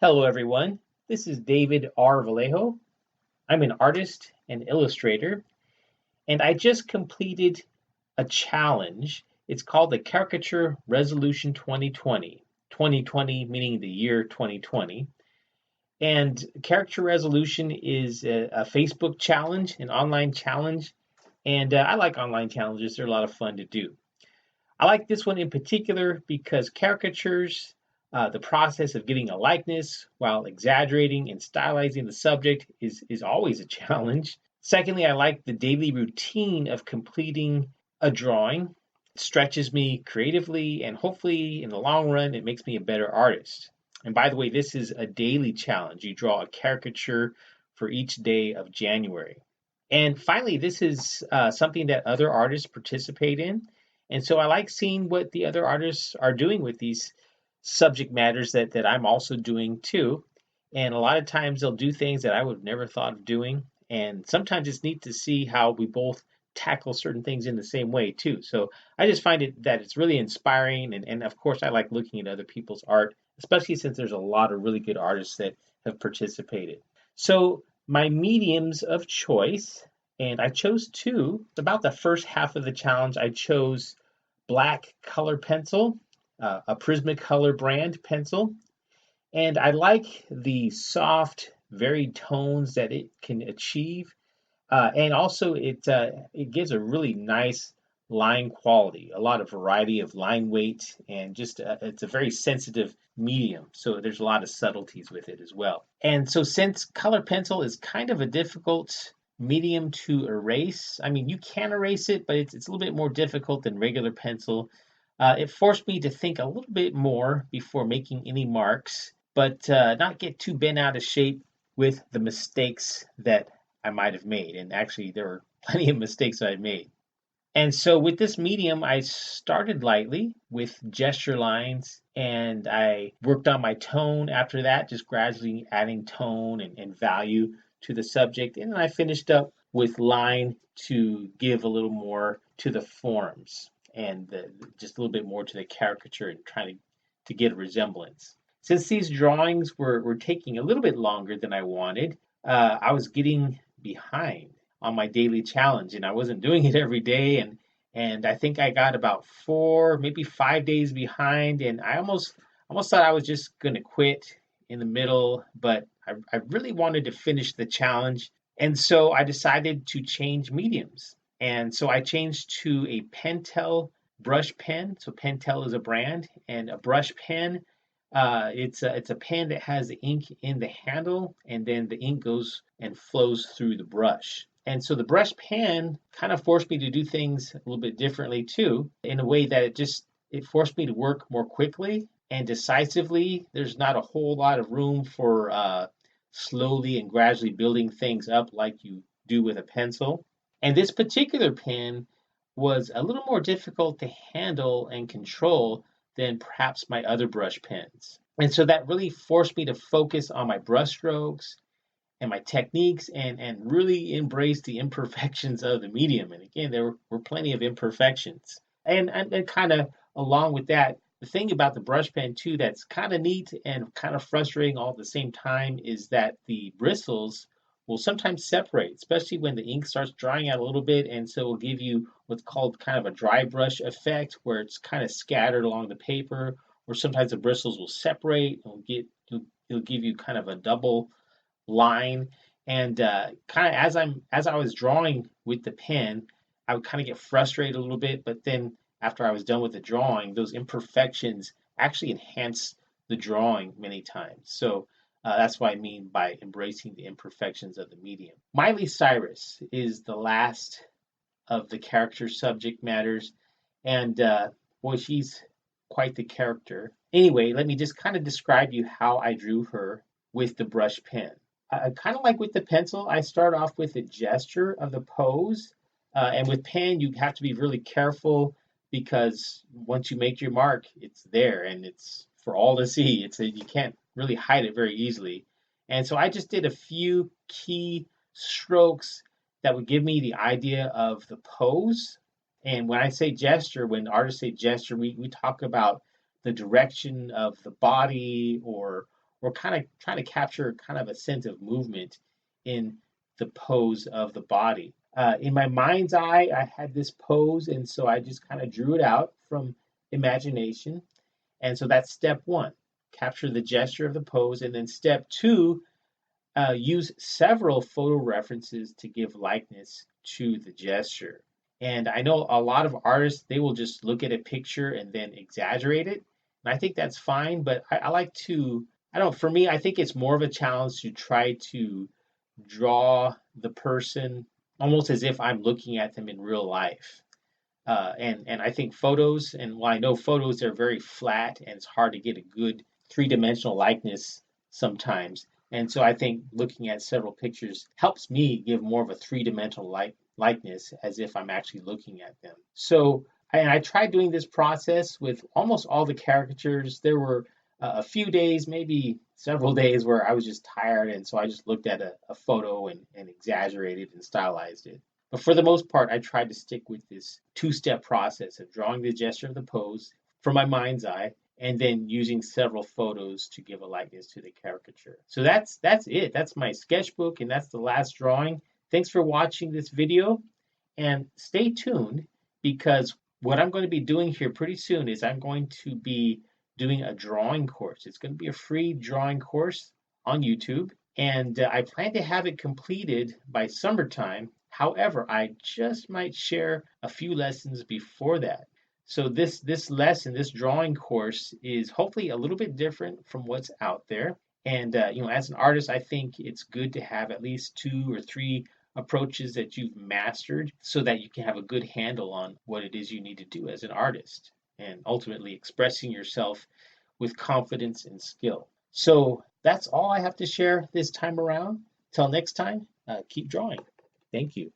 Hello, everyone. This is David R. Vallejo. I'm an artist and illustrator, and I just completed a challenge. It's called the Caricature Resolution 2020. 2020 meaning the year 2020. And Caricature Resolution is a Facebook challenge, an online challenge. And I like online challenges, they're a lot of fun to do. I like this one in particular because caricatures, the process of getting a likeness while exaggerating and stylizing the subject is always a challenge. Secondly, I like the daily routine of completing a drawing. It stretches me creatively, and hopefully, in the long run, it makes me a better artist. And by the way, this is a daily challenge. You draw a caricature for each day of January. And finally, this is something that other artists participate in. And so I like seeing what the other artists are doing with these subject matters that I'm also doing too. And a lot of times they'll do things that I would have never thought of doing. And sometimes it's neat to see how we both tackle certain things in the same way too. So I just find it that it's really inspiring. And of course, I like looking at other people's art, especially since there's a lot of really good artists that have participated. So my mediums of choice, and I chose two. About the first half of the challenge, I chose black color pencil, a Prismacolor brand pencil. And I like the soft, varied tones that it can achieve. And also it gives a really nice line quality, a lot of variety of line weight, and just it's a very sensitive medium. So there's a lot of subtleties with it as well. And so since color pencil is kind of a difficult medium to erase, I mean, you can erase it, but it's a little bit more difficult than regular pencil. It forced me to think a little bit more before making any marks, but not get too bent out of shape with the mistakes that I might have made. And actually, there were plenty of mistakes I made. And so with this medium, I started lightly with gesture lines, and I worked on my tone after that, just gradually adding tone and value to the subject. And then I finished up with line to give a little more to the forms and just a little bit more to the caricature and trying to get a resemblance. Since these drawings were taking a little bit longer than I wanted, I was getting behind on my daily challenge, and I wasn't doing it every day. And I think I got about 4, maybe 5 days behind, and I almost thought I was just going to quit in the middle, but I really wanted to finish the challenge, and so I decided to change mediums. And so I changed to a PenTell brush pen. So PenTell is a brand, and a brush pen. It's a pen that has the ink in the handle, and then the ink goes and flows through the brush. And so the brush pen kind of forced me to do things a little bit differently too, in a way that it forced me to work more quickly and decisively. There's not a whole lot of room for slowly and gradually building things up like you do with a pencil. And this particular pen was a little more difficult to handle and control than perhaps my other brush pens. And so that really forced me to focus on my brush strokes and my techniques and really embrace the imperfections of the medium. And again, there were plenty of imperfections. And kind of along with that, the thing about the brush pen too that's kind of neat and kind of frustrating all at the same time is that the bristles will sometimes separate, especially when the ink starts drying out a little bit. And so it will give you what's called kind of a dry brush effect, where it's kind of scattered along the paper, or sometimes the bristles will separate and it'll give you kind of a double line. And kind of as I was drawing with the pen, I would kind of get frustrated a little bit, but then after I was done with the drawing, those imperfections actually enhance the drawing many times. So that's what I mean by embracing the imperfections of the medium. Miley Cyrus is the last of the character subject matters, and boy, she's quite the character. Anyway, let me just kind of describe you how I drew her with the brush pen. Kind of like with the pencil, I start off with a gesture of the pose, and with pen, you have to be really careful because once you make your mark, it's there and it's for all to see. You can't really hide it very easily. And so I just did a few key strokes that would give me the idea of the pose. And when I say gesture, when artists say gesture, we talk about the direction of the body or we're kind of trying to capture kind of a sense of movement in the pose of the body. In my mind's eye, I had this pose, and so I just kind of drew it out from imagination. And so that's step one, capture the gesture of the pose. And then step two, use several photo references to give likeness to the gesture. And I know a lot of artists, they will just look at a picture and then exaggerate it. And I think that's fine, but I like to, I don't, for me, I think it's more of a challenge to try to draw the person almost as if I'm looking at them in real life. And I think photos, and while I know photos are very flat and it's hard to get a good three-dimensional likeness sometimes. And so I think looking at several pictures helps me give more of a three-dimensional likeness as if I'm actually looking at them. So and I tried doing this process with almost all the caricatures. There were a few days, maybe several days, where I was just tired, and so I just looked at a photo and exaggerated and stylized it. But for the most part, I tried to stick with this two-step process of drawing the gesture of the pose from my mind's eye and then using several photos to give a likeness to the caricature. So that's it. That's my sketchbook, and that's the last drawing. Thanks for watching this video, and stay tuned because what I'm going to be doing here pretty soon is I'm going to be doing a drawing course. It's going to be a free drawing course on YouTube, and I plan to have it completed by summertime. However, I just might share a few lessons before that. So this lesson, this drawing course, is hopefully a little bit different from what's out there. And as an artist, I think it's good to have at least 2 or 3 approaches that you've mastered so that you can have a good handle on what it is you need to do as an artist and ultimately expressing yourself with confidence and skill. So that's all I have to share this time around. Till next time, keep drawing. Thank you.